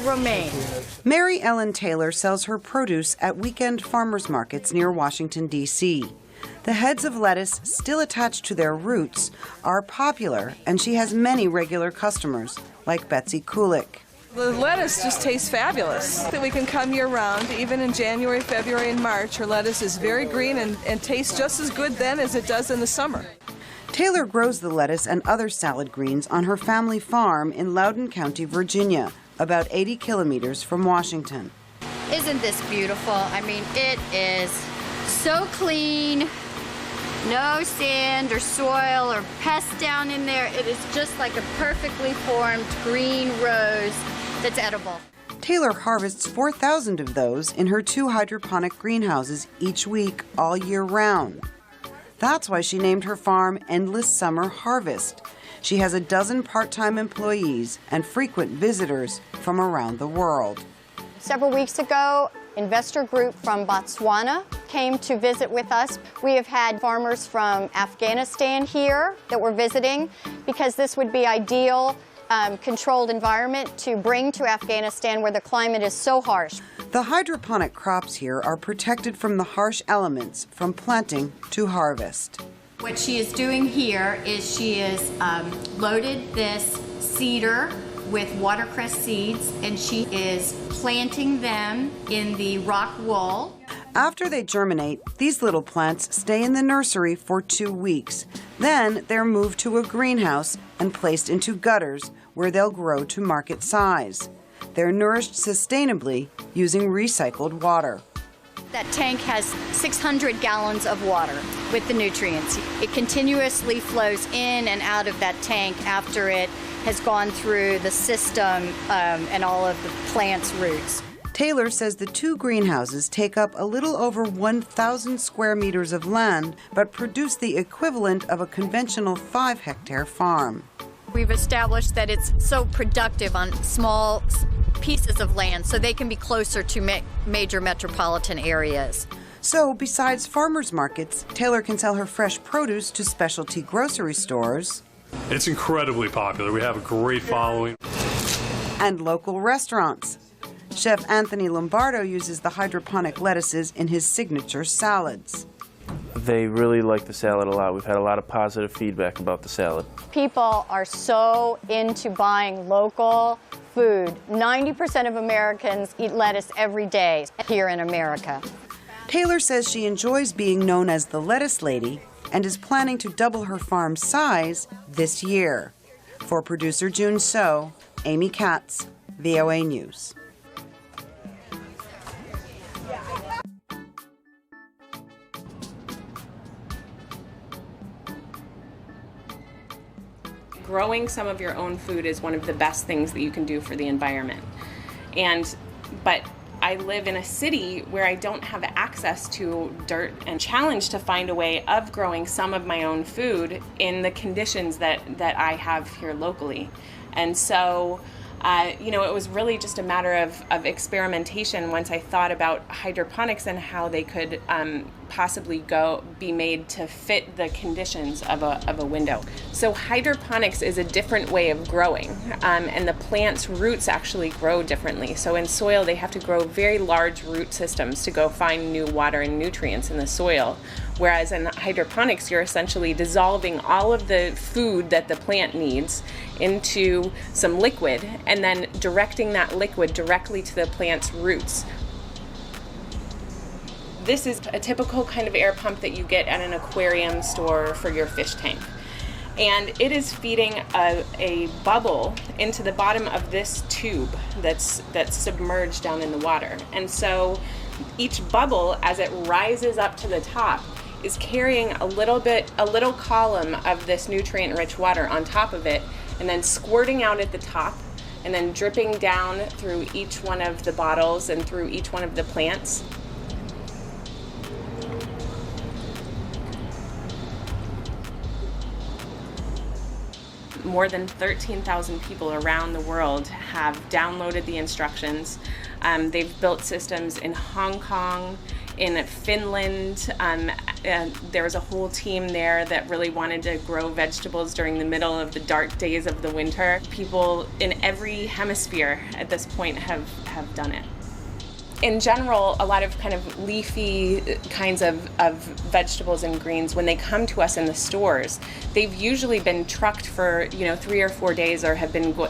romaine. Mary Ellen Taylor sells her produce at weekend farmers markets near Washington, D.C. The heads of lettuce, still attached to their roots, are popular, and she has many regular customers, like Betsy Kulik. The lettuce just tastes fabulous. That we can come year-round, even in January, February, and March. Her lettuce is very green and tastes just as good then as it does in the summer. Taylor grows the lettuce and other salad greens on her family farm in Loudoun County, Virginia, about 80 kilometers from Washington. Isn't this beautiful? I mean, it is so clean. No sand or soil or pests down in there. It is just like a perfectly formed green rose that's edible. Taylor harvests 4,000 of those in her 2 hydroponic greenhouses each week, all year round. That's why she named her farm Endless Summer Harvest. She has a dozen part-time employees and frequent visitors from around the world. Several weeks ago, investor group from Botswana came to visit with us. We have had farmers from Afghanistan here that we're visiting because this would be ideal controlled environment to bring to Afghanistan where the climate is so harsh. The hydroponic crops here are protected from the harsh elements from planting to harvest. What she is doing here is she is loaded this cedar with watercress seeds, and she is planting them in the rock wool. After they germinate, these little plants stay in the nursery for 2 weeks. Then they're moved to a greenhouse and placed into gutters where they'll grow to market size. They're nourished sustainably using recycled water. That tank has 600 gallons of water with the nutrients. It continuously flows in and out of that tank after it has gone through the system and all of the plant's roots. Taylor says the 2 greenhouses take up a little over 1,000 square meters of land, but produce the equivalent of a conventional 5-hectare farm. We've established that it's so productive on small pieces of land, so they can be closer to major metropolitan areas. So, besides farmers markets, Taylor can sell her fresh produce to specialty grocery stores. It's incredibly popular. We have a great following. And local restaurants. Chef Anthony Lombardo uses the hydroponic lettuces in his signature salads. They really like the salad a lot. We've had a lot of positive feedback about the salad. People are so into buying local food. 90% of Americans eat lettuce every day here in America. Taylor says she enjoys being known as the lettuce lady and is planning to double her farm's size this year. For producer June So, Amy Katz, VOA News. Growing some of your own food is one of the best things that you can do for the environment. But I live in a city where I don't have access to dirt and challenged to find a way of growing some of my own food in the conditions that I have here locally. And so, it was really just a matter of experimentation once I thought about hydroponics and how they could possibly be made to fit the conditions of a window. So hydroponics is a different way of growing, and the plant's roots actually grow differently. So in soil, they have to grow very large root systems to go find new water and nutrients in the soil. Whereas in hydroponics, you're essentially dissolving all of the food that the plant needs into some liquid and then directing that liquid directly to the plant's roots. This is a typical kind of air pump that you get at an aquarium store for your fish tank. And it is feeding a bubble into the bottom of this tube that's submerged down in the water. And so each bubble, as it rises up to the top, is carrying a little column of this nutrient-rich water on top of it, and then squirting out at the top, and then dripping down through each one of the bottles and through each one of the plants. More than 13,000 people around the world have downloaded the instructions. They've built systems in Hong Kong, In Finland, there was a whole team there that really wanted to grow vegetables during the middle of the dark days of the winter. People in every hemisphere at this point have done it. In general, a lot of kind of leafy kinds of vegetables and greens, when they come to us in the stores, they've usually been trucked for 3 or 4 days, or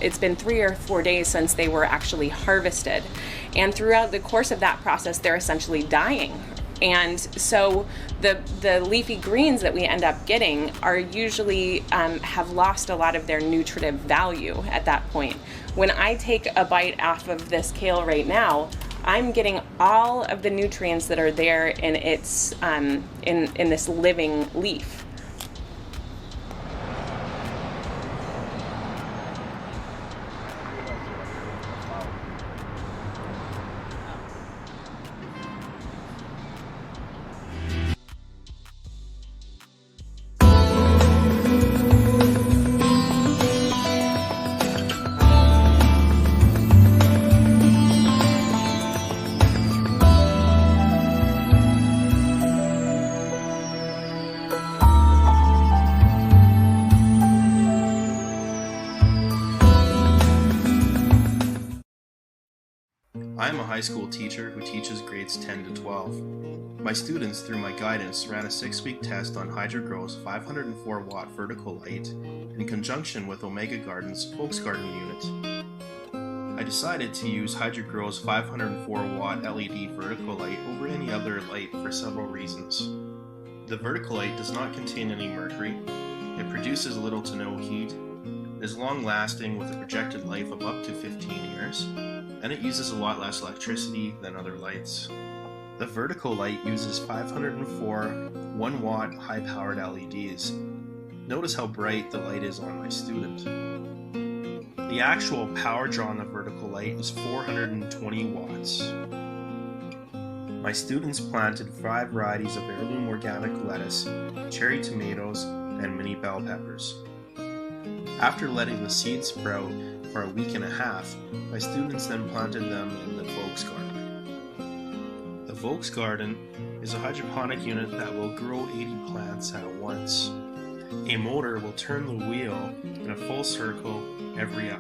it's been 3 or 4 days since they were actually harvested. And throughout the course of that process, they're essentially dying. And so the leafy greens that we end up getting are usually have lost a lot of their nutritive value at that point. When I take a bite off of this kale right now, I'm getting all of the nutrients that are there in its in this living leaf. I am a high school teacher who teaches grades 10 to 12. My students, through my guidance, ran a 6-week test on HydroGrow's 504-watt vertical light in conjunction with Omega Garden's Folks Garden unit. I decided to use HydroGrow's 504-watt LED vertical light over any other light for several reasons. The vertical light does not contain any mercury, it produces little to no heat, is long-lasting with a projected life of up to 15 years, and it uses a lot less electricity than other lights. The vertical light uses 504 1-watt high-powered LEDs. Notice how bright the light is on my student. The actual power draw on the vertical light is 420 watts. My students planted 5 varieties of heirloom organic lettuce, cherry tomatoes, and mini bell peppers. After letting the seeds sprout for a week and a half, my students then planted them in the Folks Garden. The Folks Garden is a hydroponic unit that will grow 80 plants at once. A motor will turn the wheel in a full circle every hour.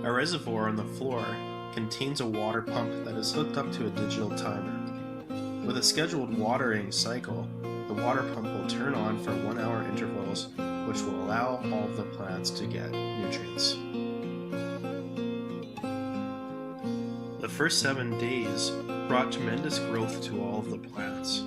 A reservoir on the floor contains a water pump that is hooked up to a digital timer. With a scheduled watering cycle, the water pump will turn on for 1-hour intervals, which will allow all of the plants to get nutrients. The first 7 days brought tremendous growth to all of the plants.